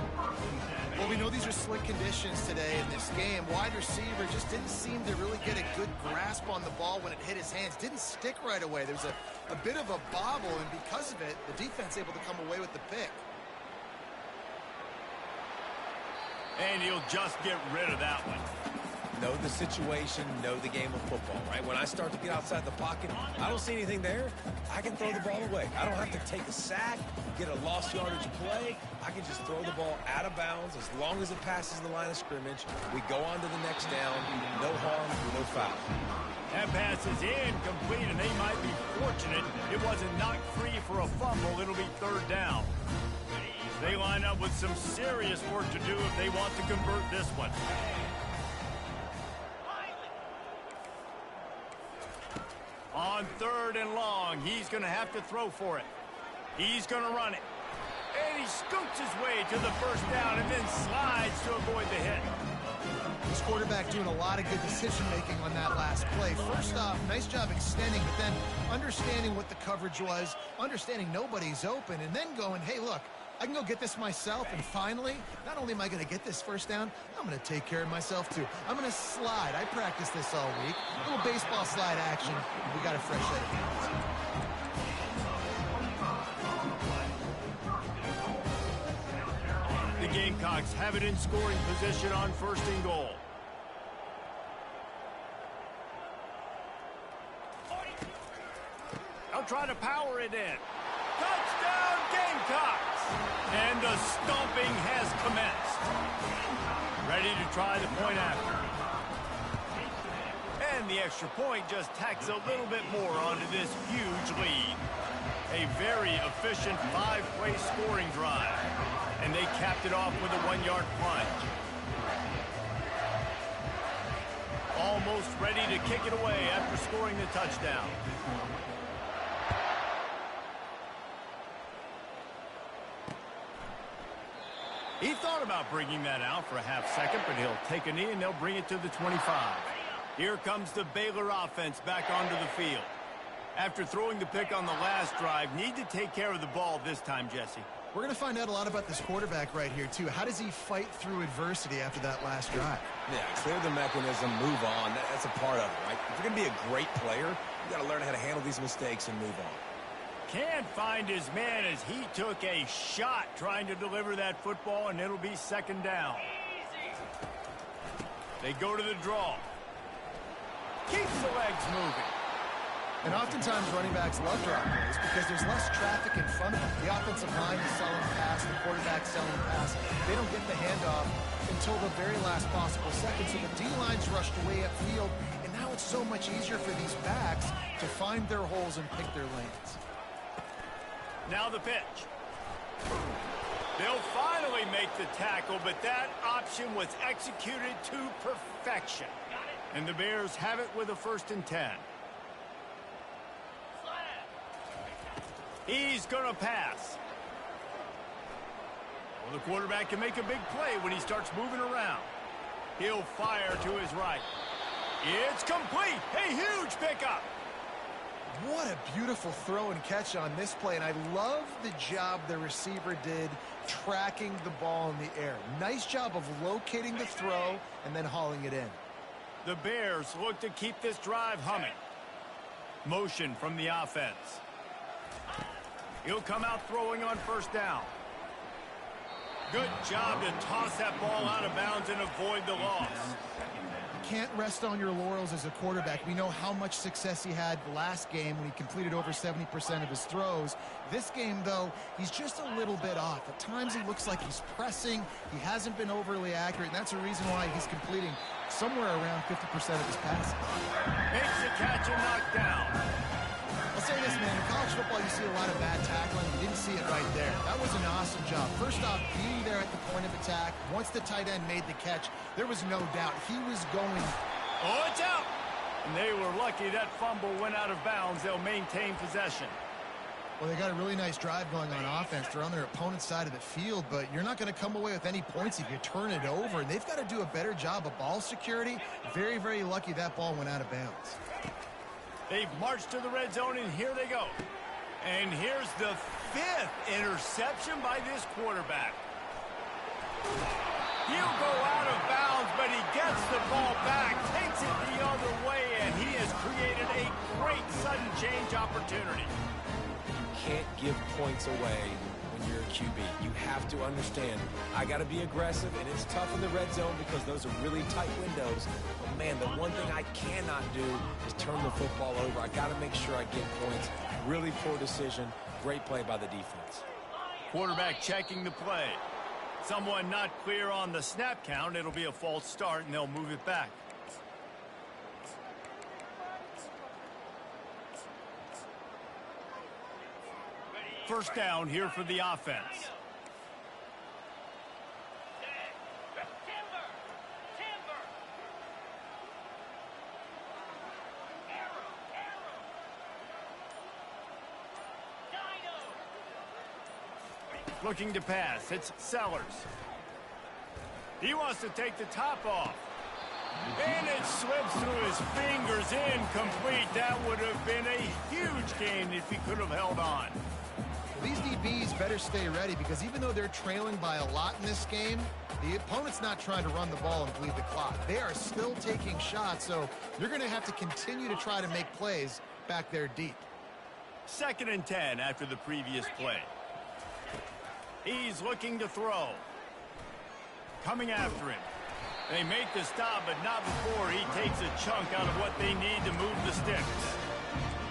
Speaker 2: Well, we know these are slick conditions today in this game. Wide receiver just didn't seem to really get a good grasp on the ball when it hit his hands. Didn't stick right away. There was a bit of a bobble, and because of it, the defense able to come away with the pick.
Speaker 1: And he'll just get rid of that one.
Speaker 3: Know the situation, know the game of football, right? When I start to get outside the pocket, I don't see anything there, I can throw the ball away. I don't have to take a sack, get a lost yardage play. I can just throw the ball out of bounds as long as it passes the line of scrimmage. We go on to the next down, no harm, no foul.
Speaker 1: That pass is incomplete, and they might be fortunate it wasn't knocked free for a fumble. It'll be third down. They line up with some serious work to do if they want to convert this one. On third and long, he's going to have to throw for it. He's going to run it. And he scoots his way to the first down and then slides to avoid the hit.
Speaker 2: This quarterback doing a lot of good decision-making on that last play. First off, nice job extending, but then understanding what the coverage was, understanding nobody's open, and then going, hey, look, I can go get this myself, and finally, not only am I going to get this first down, I'm going to take care of myself, too. I'm going to slide. I practiced this all week. A little baseball slide action. We got a fresh set of hands.
Speaker 1: The Gamecocks have it in scoring position on first and goal. They'll try to power it in. Touchdown, Gamecocks! And the stomping has commenced. Ready to try the point after. And the extra point just tacks a little bit more onto this huge lead. A very efficient 5-play scoring drive. And they capped it off with a 1-yard plunge. Almost ready to kick it away after scoring the touchdown. He thought about bringing that out for a half second, but he'll take a knee and they'll bring it to the 25. Here comes the Baylor offense back onto the field. After throwing the pick on the last drive, need to take care of the ball this time, Jesse.
Speaker 2: We're going to find out a lot about this quarterback right here, too. How does he fight through adversity after that last drive?
Speaker 3: Yeah, clear the mechanism, move on. That's a part of it, right? If you're going to be a great player, you got to learn how to handle these mistakes and move on.
Speaker 1: Can't find his man as he took a shot trying to deliver that football, and it'll be second down. They go to the draw. Keeps the legs moving.
Speaker 2: And oftentimes running backs love drop plays because there's less traffic in front of them. The offensive line is selling pass, the quarterback selling pass. They don't get the handoff until the very last possible second. So the D-line's rushed way upfield, and now it's so much easier for these backs to find their holes and pick their lanes.
Speaker 1: Now the pitch. They'll finally make the tackle, but that option was executed to perfection. And the Bears have it with a 1st and 10. He's going to pass. Well, the quarterback can make a big play when he starts moving around. He'll fire to his right. It's complete. A huge pickup.
Speaker 2: What a beautiful throw and catch on this play, and I love the job the receiver did tracking the ball in the air. Nice job of locating the throw and then hauling it in.
Speaker 1: The Bears look to keep this drive humming. Motion from the offense. He'll come out throwing on 1st down. Good job to toss that ball out of bounds and avoid the loss.
Speaker 2: Can't rest on your laurels as a quarterback. We know how much success he had last game when he completed over 70% of his throws. This game, though, he's just a little bit off. At times he looks like he's pressing. He hasn't been overly accurate, and that's a reason why he's completing somewhere around 50% of his passes.
Speaker 1: Makes the catch and knocked down.
Speaker 2: I'll say this, man. In college football, you see a lot of bad tackling. You didn't see it right there. That was an awesome job. First off, being there at the point of attack. Once the tight end made the catch, there was no doubt he was going.
Speaker 1: Oh, it's out. And they were lucky that fumble went out of bounds. They'll maintain possession.
Speaker 2: Well, they got a really nice drive going on offense. They're on their opponent's side of the field, but you're not going to come away with any points if you turn it over. And they've got to do a better job of ball security. Very, very lucky that ball went out of bounds.
Speaker 1: They've marched to the red zone, and here they go. And here's the 5th interception by this quarterback. He'll go out of bounds, but he gets the ball back, takes it the other way, and he has created a great sudden change opportunity.
Speaker 3: Can't give points away when you're a QB. You have to understand, I got to be aggressive, and it's tough in the red zone because those are really tight windows. But, man, the one thing I cannot do is turn the football over. I got to make sure I get points. Really poor decision. Great play by the defense.
Speaker 1: Quarterback checking the play. Someone not clear on the snap count. It'll be a false start, and they'll move it back. First down here for the offense. Looking to pass. It's Sellers. He wants to take the top off. And it slips through his fingers. Incomplete. That would have been a huge gain if he could have held on.
Speaker 2: These DBs better stay ready because even though they're trailing by a lot in this game, the opponent's not trying to run the ball and bleed the clock. They are still taking shots, so you're going to have to continue to try to make plays back there deep.
Speaker 1: 2nd and 10 after the previous play. He's looking to throw. Coming after him. They make the stop, but not before he takes a chunk out of what they need to move the sticks.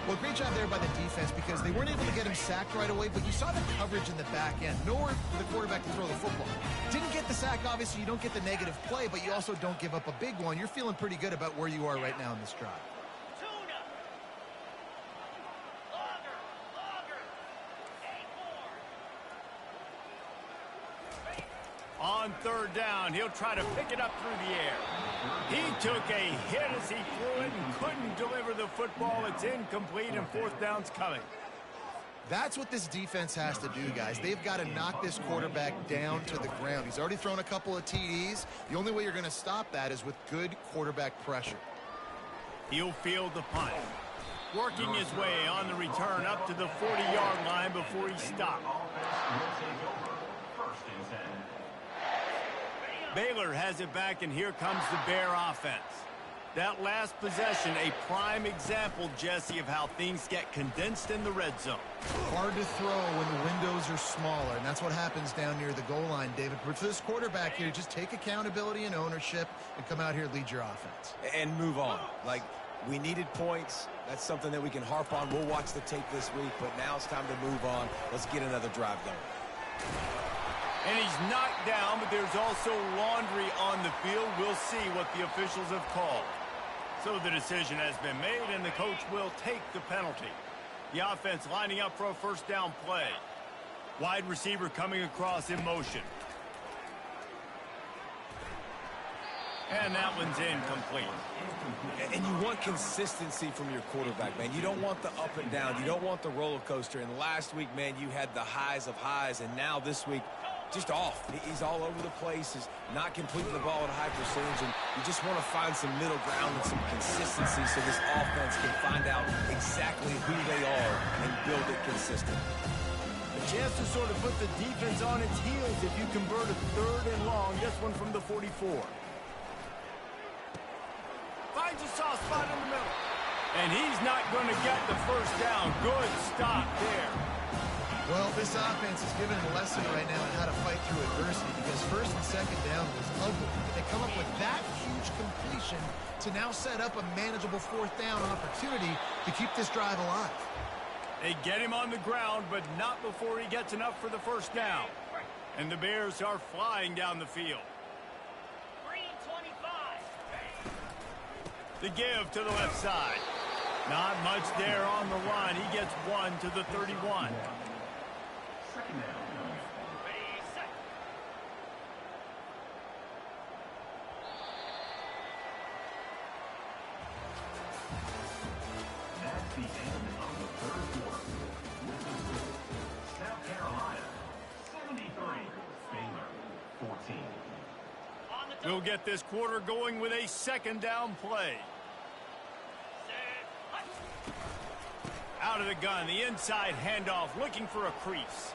Speaker 2: Well, great job there by the defense because they weren't able to get him sacked right away, but you saw the coverage in the back end. Nowhere for the quarterback to throw the football. Didn't get the sack, obviously. You don't get the negative play, but you also don't give up a big one. You're feeling pretty good about where you are right now in this drive.
Speaker 1: On 3rd down, he'll try to pick it up through the air. He took a hit as he threw it and couldn't deliver the football. It's incomplete, and 4th down's coming.
Speaker 2: That's what this defense has to do, guys. They've got to knock this quarterback down to the ground. He's already thrown a couple of TDs. The only way you're going to stop that is with good quarterback pressure.
Speaker 1: He'll field the punt. Working his way on the return up to the 40-yard line before he stopped. Baylor has it back, and here comes the Bear offense. That last possession, a prime example, Jesse, of how things get condensed in the red zone.
Speaker 2: Hard to throw when the windows are smaller, and that's what happens down near the goal line, David. But for this quarterback here, just take accountability and ownership and come out here and lead your offense.
Speaker 3: And move on. Like, we needed points. That's something that we can harp on. We'll watch the tape this week, but now it's time to move on. Let's get another drive going.
Speaker 1: And he's knocked down, but there's also laundry on the field. We'll see what the officials have called. So the decision has been made, and the coach will take the penalty. The offense lining up for a 1st down play. Wide receiver coming across in motion. And that one's incomplete.
Speaker 3: And you want consistency from your quarterback, man. You don't want the up and down. You don't want the roller coaster. And last week, man, you had the highs of highs, and now this week, just off. He's all over the place. He's not completing the ball at a high percentage, and you just want to find some middle ground and some consistency so this offense can find out exactly who they are and build it consistent.
Speaker 1: A chance to sort of put the defense on its heels if you convert a 3rd and long. This one from the 44. Finds a soft spot in the middle. And he's not going to get the 1st down. Good stop there.
Speaker 2: Well, this offense is giving a lesson right now on how to fight through adversity because 1st and 2nd down was ugly. And they come up with that huge completion to now set up a manageable 4th down opportunity to keep this drive alive.
Speaker 1: They get him on the ground, but not before he gets enough for the 1st down. And the Bears are flying down the field. The give to the left side. Not much there on the line. He gets 1 to the 31.
Speaker 5: That's the end of the 3rd quarter.
Speaker 1: We'll get this quarter going with a second down play. Out of the gun, the inside handoff, looking for a crease.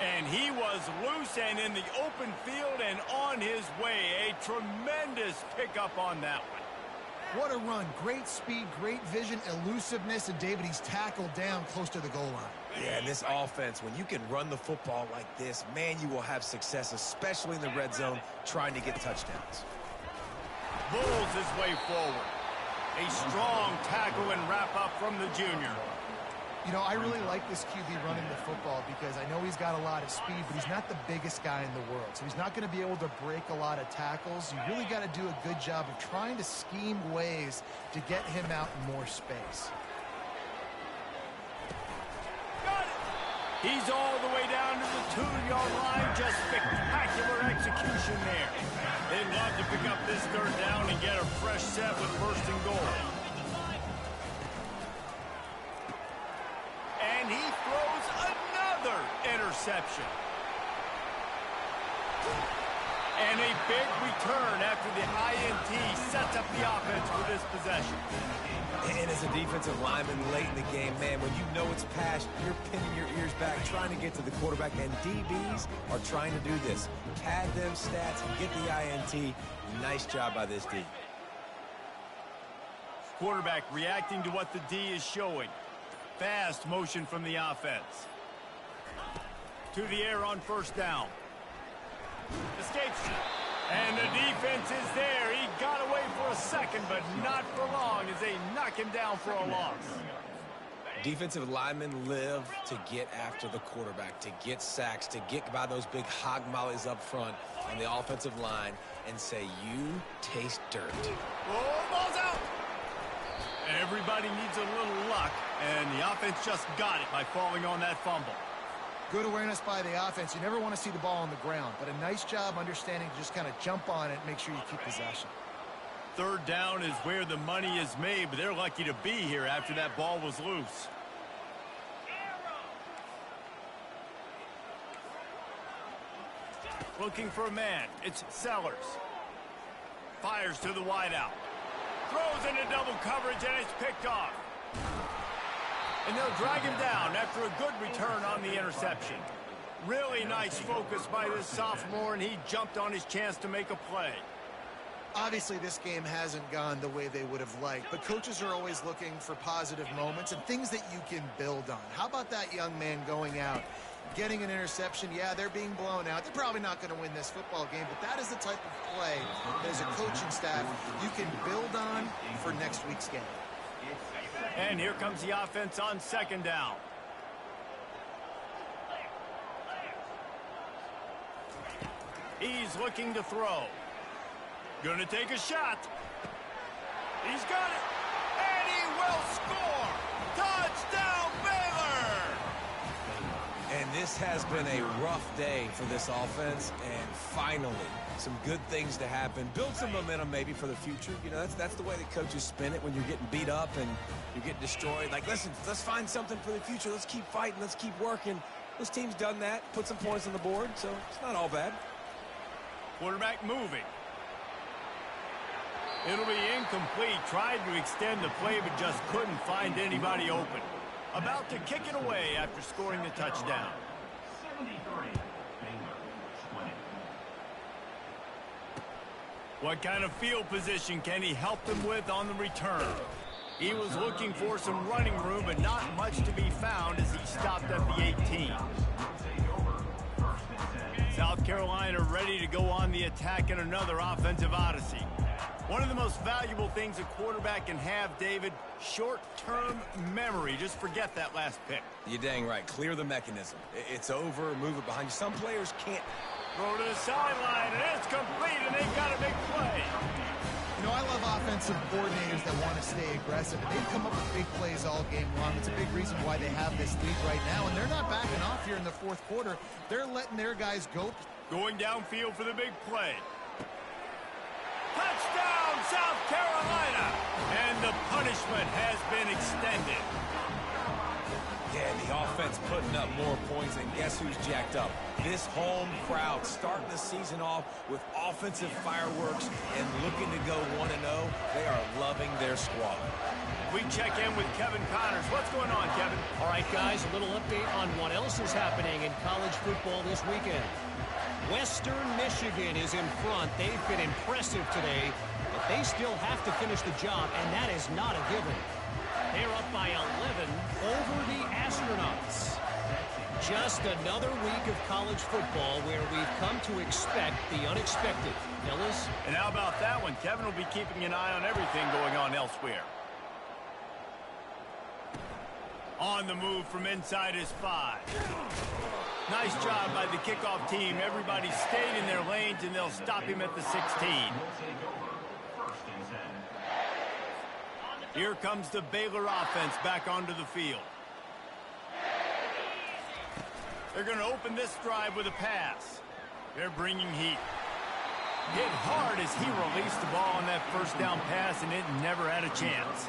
Speaker 1: And he was loose and in the open field and on his way. A tremendous pickup on that one.
Speaker 2: What a run. Great speed, great vision, elusiveness, and David, he's tackled down close to the goal line.
Speaker 3: Yeah, and this offense, when you can run the football like this, man, you will have success, especially in the red zone, trying to get touchdowns.
Speaker 1: Bulls his way forward. A strong tackle and wrap-up from the junior.
Speaker 2: You know, I really like this QB running the football because I know he's got a lot of speed, but he's not the biggest guy in the world. So he's not going to be able to break a lot of tackles. You really got to do a good job of trying to scheme ways to get him out in more space.
Speaker 1: Got it! He's all the way down to the 2-yard line. Just spectacular execution there. They'd love to pick up this third down and get a fresh set with first and goal. And he throws another interception. And a big return after the INT sets up the offense for this possession.
Speaker 3: And as a defensive lineman late in the game, man, when you know it's past, you're pinning your ears back, trying to get to the quarterback, and DBs are trying to do this. Pad them stats and get the INT. Nice job by this D.
Speaker 1: Quarterback reacting to what the D is showing. Fast motion from the offense. To the air on first down. Escapes. And the defense is there. He got away for a second, but not for long as they knock him down for a loss.
Speaker 3: Defensive linemen live to get after the quarterback, to get sacks, to get by those big hog mollies up front on the offensive line and say, you taste dirt.
Speaker 1: Oh, ball's out. Everybody needs a little luck, and the offense just got it by falling on that fumble.
Speaker 2: Good awareness by the offense. You never want to see the ball on the ground, but a nice job understanding to just kind of jump on it and make sure you keep possession.
Speaker 1: Third down is where the money is made, but they're lucky to be here after that ball was loose. Looking for a man. It's Sellers. Fires to the wideout. Throws into double coverage, and it's picked off. And they'll drag him down after a good return on the interception. Really nice focus by this sophomore, and he jumped on his chance to make a play.
Speaker 2: Obviously, this game hasn't gone the way they would have liked, but coaches are always looking for positive moments and things that you can build on. How about that young man going out, getting an interception? Yeah, they're being blown out. They're probably not going to win this football game, but that is the type of play that as a coaching staff you can build on for next week's game.
Speaker 1: And here comes the offense on second down. He's looking to throw. Gonna take a shot. He's got it. And he will score. Touchdown, Baylor!
Speaker 3: And this has been a rough day for this offense, and finally, some good things to happen. Build some momentum maybe for the future. You know, that's the way that coaches spin it when you're getting beat up and you're getting destroyed. Like, listen, let's find something for the future. Let's keep fighting. Let's keep working. This team's done that, put some points on the board, so it's not all bad.
Speaker 1: Quarterback moving. It'll be incomplete. Tried to extend the play, but just couldn't find anybody open. About to kick it away after scoring the touchdown.
Speaker 5: 73, Baylor 20.
Speaker 1: What kind of field position can he help them with on the return? He was looking for some running room, but not much to be found as he stopped at the 18. South Carolina ready to go on the attack in another offensive odyssey. One of the most valuable things a quarterback can have, David, short-term memory. Just forget that last pick.
Speaker 3: You're dang right. Clear the mechanism. It's over. Move it behind you. Some players can't.
Speaker 1: Throw to the sideline, and it's complete, and they've got a big play.
Speaker 2: You know, I love offensive coordinators that want to stay aggressive. They've come up with big plays all game long. It's a big reason why they have this lead right now, and they're not backing off here in the fourth quarter. They're letting their guys go.
Speaker 1: Going downfield for the big play. Touchdown, South Carolina! And the punishment has been extended.
Speaker 3: Yeah, the The offense putting up more points, and guess who's jacked up? This home crowd starting the season off with offensive fireworks and looking to go 1-0. They are loving their squad.
Speaker 1: We check in with Kevin Connors. What's going on, Kevin?
Speaker 4: All right, guys, a little update on what else is happening in college football this weekend. Western Michigan is in front. They've been impressive today, but they still have to finish the job, and that is not a given. They're up by 11 over the Astronauts. Just another week of college football where we've come to expect the unexpected. Fellas?
Speaker 1: And how about that one? Kevin will be keeping an eye on everything going on elsewhere. On the move from inside his 5. Nice job by the kickoff team. Everybody stayed in their lanes, and they'll stop him at the 16. Here comes the Baylor offense back onto the field. They're going to open this drive with a pass. They're bringing heat. Hit hard as he released the ball on that first down pass, and it never had a chance.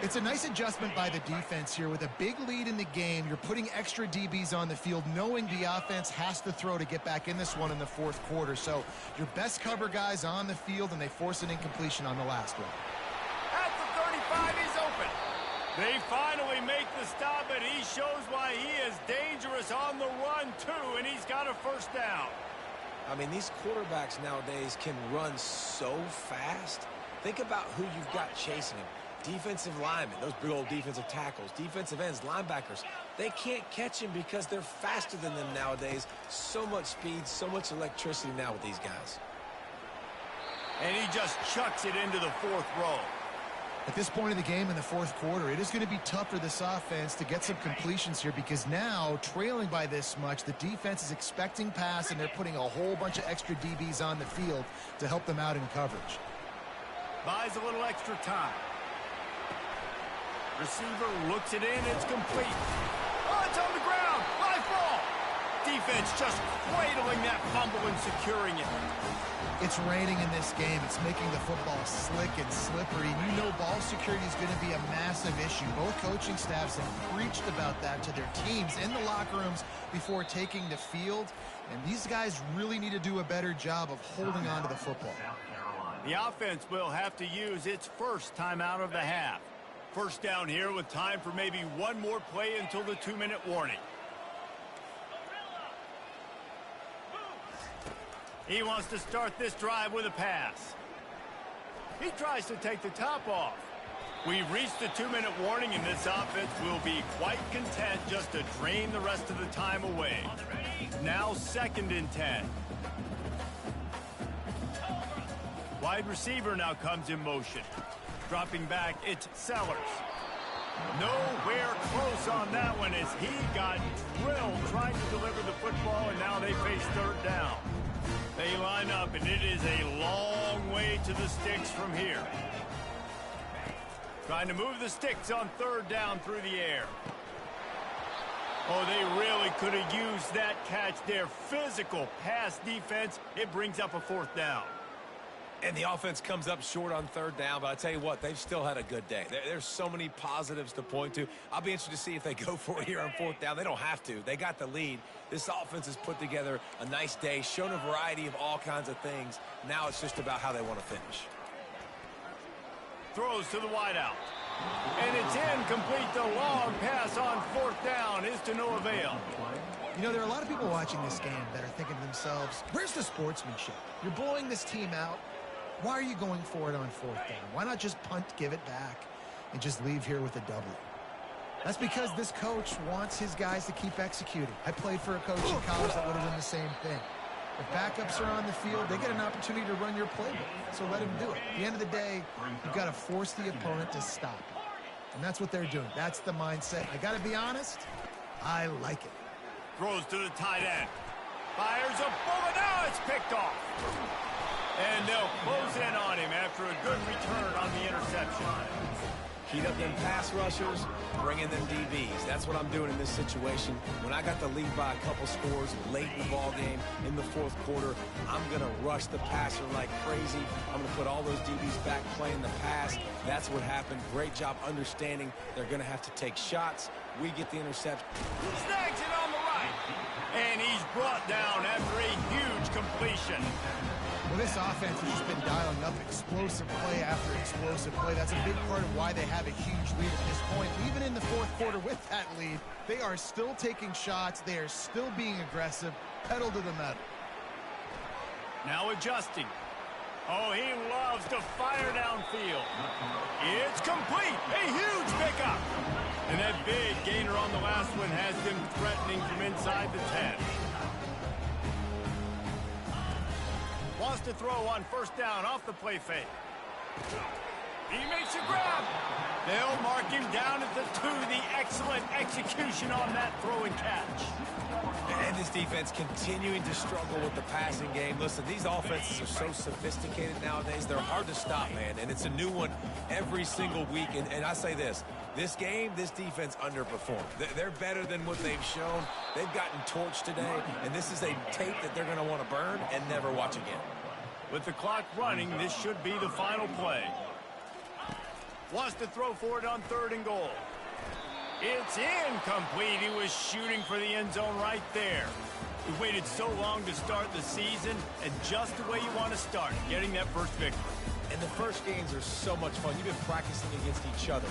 Speaker 2: It's a nice adjustment by the defense here. With a big lead in the game, you're putting extra DBs on the field, knowing the offense has to throw to get back in this one in the fourth quarter. So your best cover guys on the field, and they force an incompletion on the last one.
Speaker 1: At the 35, he's open. They finally make the stop, and he shows why he is dangerous on the run, too, and he's got a first down.
Speaker 3: I mean, these quarterbacks nowadays can run so fast. Think about who you've got chasing him. Defensive linemen, those big old defensive tackles, defensive ends, linebackers. They can't catch him because they're faster than them nowadays. So much speed, so much electricity now with these guys.
Speaker 1: And he just chucks it into the fourth row.
Speaker 2: At this point in the game in the fourth quarter, it is going to be tough for this offense to get some completions here, because now, trailing by this much, the defense is expecting pass, and they're putting a whole bunch of extra DBs on the field to help them out in coverage.
Speaker 1: Buys a little extra time. Receiver looks it in. It's complete. Oh, it's on the ground. High ball. Defense just cradling that fumble and securing it.
Speaker 2: It's raining in this game. It's making the football slick and slippery. You know ball security is going to be a massive issue. Both coaching staffs have preached about that to their teams in the locker rooms before taking the field. And these guys really need to do a better job of holding on to the football.
Speaker 1: The offense will have to use its first timeout of the half. First down here with time for maybe one more play until the 2-minute warning. He wants to start this drive with a pass. He tries to take the top off. We've reached the 2-minute warning, and this offense will be quite content just to drain the rest of the time away. Now 2nd and 10. Wide receiver now comes in motion. Dropping back, it's Sellers. Nowhere close on that one as he got drilled trying to deliver the football, and now they face 3rd down. They line up, and it is a long way to the sticks from here. Trying to move the sticks on 3rd down through the air. Oh, they really could have used that catch there. Physical pass defense. It brings up a 4th down.
Speaker 3: And the offense comes up short on 3rd down, but I tell you what, they've still had a good day. There's so many positives to point to. I'll be interested to see if they go for it here on 4th down. They don't have to. They got the lead. This offense has put together a nice day, shown a variety of all kinds of things. Now it's just about how they want to finish.
Speaker 1: Throws to the wideout. And it's incomplete. The long pass on 4th down is to no avail.
Speaker 2: You know, there are a lot of people watching this game that are thinking to themselves, where's the sportsmanship? You're blowing this team out. Why are you going for it on 4th down? Why not just punt, give it back, and just leave here with a W? That's because this coach wants his guys to keep executing. I played for a coach in college that would have done the same thing. If backups are on the field, they get an opportunity to run your playbook, so let them do it. At the end of the day, you've got to force the opponent to stop. And that's what they're doing. That's the mindset. I got to be honest, I like it.
Speaker 1: Throws to the tight end. Fires a bullet. Now it's picked off. And they'll close in on him after a good return on the interception.
Speaker 3: Heat up them pass rushers, bring in them DBs. That's what I'm doing in this situation. When I got the lead by a couple scores late in the ball game in the fourth quarter, I'm going to rush the passer like crazy. I'm going to put all those DBs back playing the pass. That's what happened. Great job understanding they're going to have to take shots. We get the interception.
Speaker 1: Snags it on the right. And he's brought down after a huge completion.
Speaker 2: Well, this offense has just been dialing up explosive play after explosive play. That's a big part of why they have a huge lead at this point. Even in the fourth quarter with that lead, they are still taking shots. They are still being aggressive. Pedal to the metal.
Speaker 1: Now adjusting. Oh, he loves to fire downfield. It's complete. A huge pickup. And that big gainer on the last one has them threatening from inside the 10. Wants to throw on first down off the play fake. He makes a grab. They'll mark him down at the 2. The excellent execution on that throw and catch.
Speaker 3: And this defense continuing to struggle with the passing game. Listen, these offenses are so sophisticated nowadays. They're hard to stop, man. And it's a new one every single week. And I say this game, this defense underperformed. They're better than what they've shown. They've gotten torched today. And this is a tape that they're going to want to burn and never watch again.
Speaker 1: With the clock running, this should be the final play. Wants to throw for it on 3rd and goal. It's incomplete. He was shooting for the end zone right there. We waited so long to start the season, and just the way you want to start, getting that first victory.
Speaker 3: And the first games are so much fun. You've been practicing against each other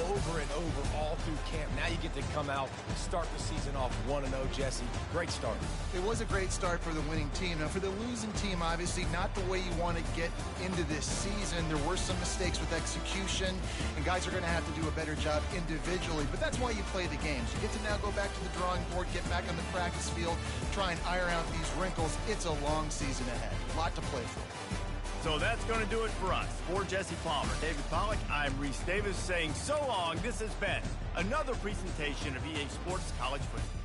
Speaker 3: over and over all through camp. Now you get to come out and start the season off 1-0, Jesse. Great start.
Speaker 2: It was a great start for the winning team. Now, for the losing team, obviously not the way you want to get into this season. There were some mistakes with execution, and guys are going to have to do a better job individually. But that's why you play the games. You get to now go back to the drawing board, get back on the practice field, try and iron out these wrinkles. It's a long season ahead. A lot to play for.
Speaker 1: So that's going to do it for us. For Jesse Palmer, David Pollack, I'm Reese Davis saying so long. This has been another presentation of EA Sports College Football.